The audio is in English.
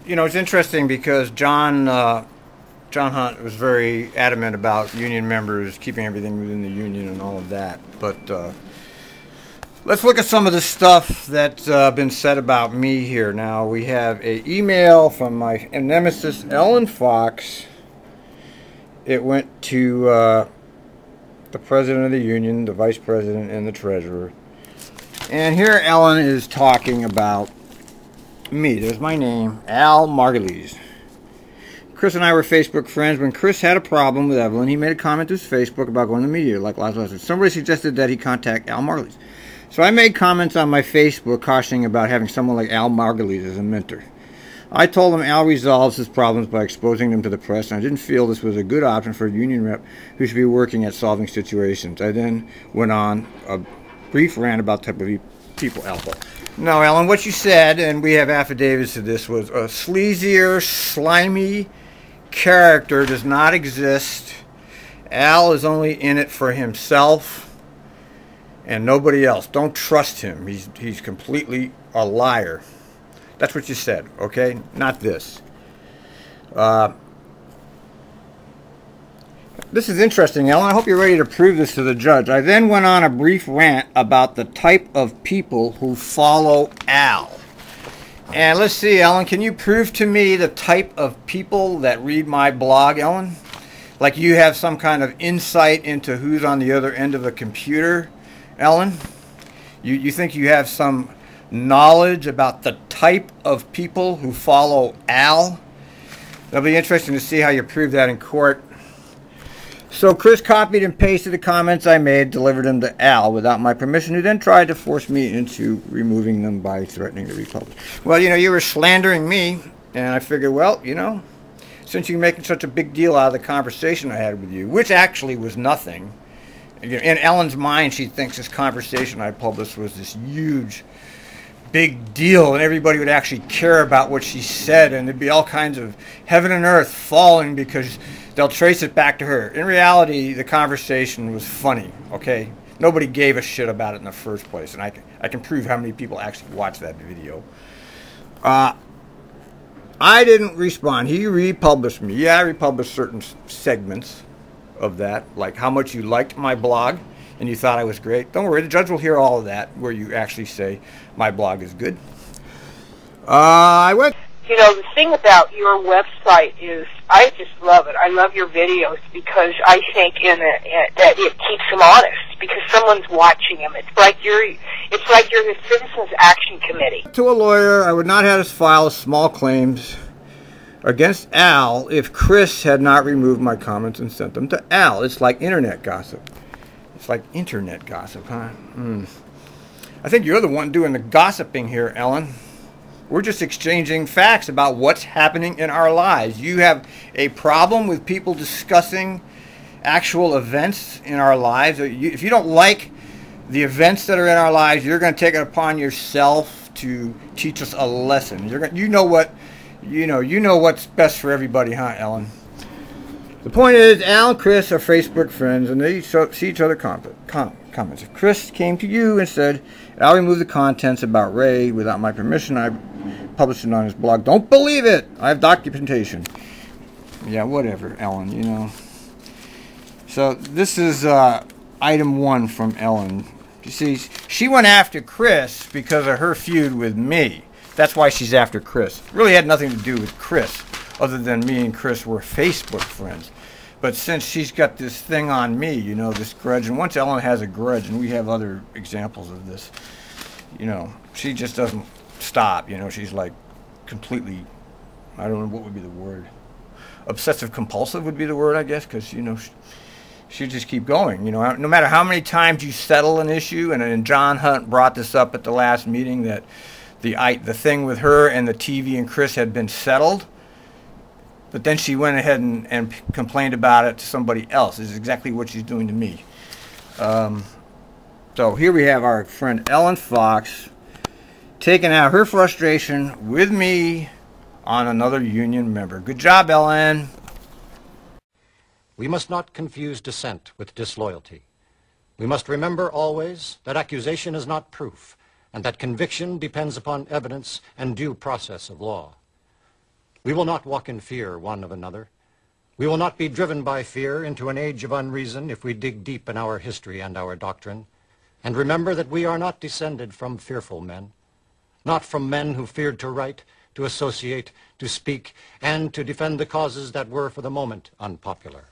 You know, it's interesting because John Hunt was very adamant about union members keeping everything within the union and all of that. But let's look at some of the stuff that's been said about me here. Now, we have an email from my nemesis, Ellen Fox. It went to the president of the union, the vice president, and the treasurer. And here Ellen is talking about me. There's my name, Al Margulies. Chris and I were Facebook friends. When Chris had a problem with Evelyn, he made a comment to his Facebook about going to the media, like last week. Somebody suggested that he contact Al Margulies. So I made comments on my Facebook cautioning about having someone like Al Margulies as a mentor. I told him Al resolves his problems by exposing them to the press, and I didn't feel this was a good option for a union rep who should be working at solving situations. I then went on a brief rant about type of people Al told. No, Ellen, what you said, and we have affidavits to this, was a sleazier, slimy character does not exist. Al is only in it for himself and nobody else. Don't trust him. He's completely a liar. That's what you said, okay? Not this. This is interesting, Ellen. I hope you're ready to prove this to the judge. I then went on a brief rant about the type of people who follow Al. And let's see, Ellen, can you prove to me the type of people that read my blog, Ellen? Like you have some kind of insight into who's on the other end of the computer, Ellen? You think you have some knowledge about the type of people who follow Al? It'll be interesting to see how you prove that in court. So Chris copied and pasted the comments I made, delivered them to Al without my permission, who then tried to force me into removing them by threatening to republish. Well, you know, you were slandering me, and I figured, well, you know, since you're making such a big deal out of the conversation I had with you, which actually was nothing. In Ellen's mind, she thinks this conversation I published was this huge, big deal, and everybody would actually care about what she said, and there'd be all kinds of heaven and earth falling because they'll trace it back to her. In reality, the conversation was funny, okay? Nobody gave a shit about it in the first place, and I can prove how many people actually watched that video. I didn't respond. He republished me. Yeah, I republished certain segments of that, like how much you liked my blog and you thought I was great. Don't worry, the judge will hear all of that where you actually say my blog is good. I went... You know, the thing about your website is, I just love it. I love your videos because I think that it keeps them honest because someone's watching them. It's like you're the Citizens Action Committee. To a lawyer, I would not have us file small claims against Al if Chris had not removed my comments and sent them to Al. It's like internet gossip. It's like internet gossip, huh? I think you're the one doing the gossiping here, Ellen. We're just exchanging facts about what's happening in our lives. You have a problem with people discussing actual events in our lives. If you don't like the events that are in our lives, you're going to take it upon yourself to teach us a lesson. You know what's best for everybody, huh, Ellen? The point is, Al and Chris are Facebook friends, and they see each other comments. If Chris came to you and said, Al removed the contents about Ray without my permission, I published it on his blog. Don't believe it! I have documentation. Yeah, whatever, Ellen, you know. So this is item 1 from Ellen. You see, she went after Chris because of her feud with me. That's why she's after Chris. It really had nothing to do with Chris, other than me and Chris were Facebook friends. But since she's got this thing on me, you know, this grudge, and once Ellen has a grudge, and we have other examples of this, you know, she just doesn't stop, you know, she's like completely, I don't know what would be the word, obsessive compulsive would be the word, I guess, because, you know, she just keep going, you know, no matter how many times you settle an issue, and John Hunt brought this up at the last meeting that the thing with her and the TV and Chris had been settled, but then she went ahead and complained about it to somebody else. This is exactly what she's doing to me. So here we have our friend Ellen Fox taking out her frustration with me on another union member. Good job, Ellen. We must not confuse dissent with disloyalty. We must remember always that accusation is not proof, and that conviction depends upon evidence and due process of law. We will not walk in fear one of another. We will not be driven by fear into an age of unreason if we dig deep in our history and our doctrine, and remember that we are not descended from fearful men, not from men who feared to write, to associate, to speak, and to defend the causes that were for the moment unpopular.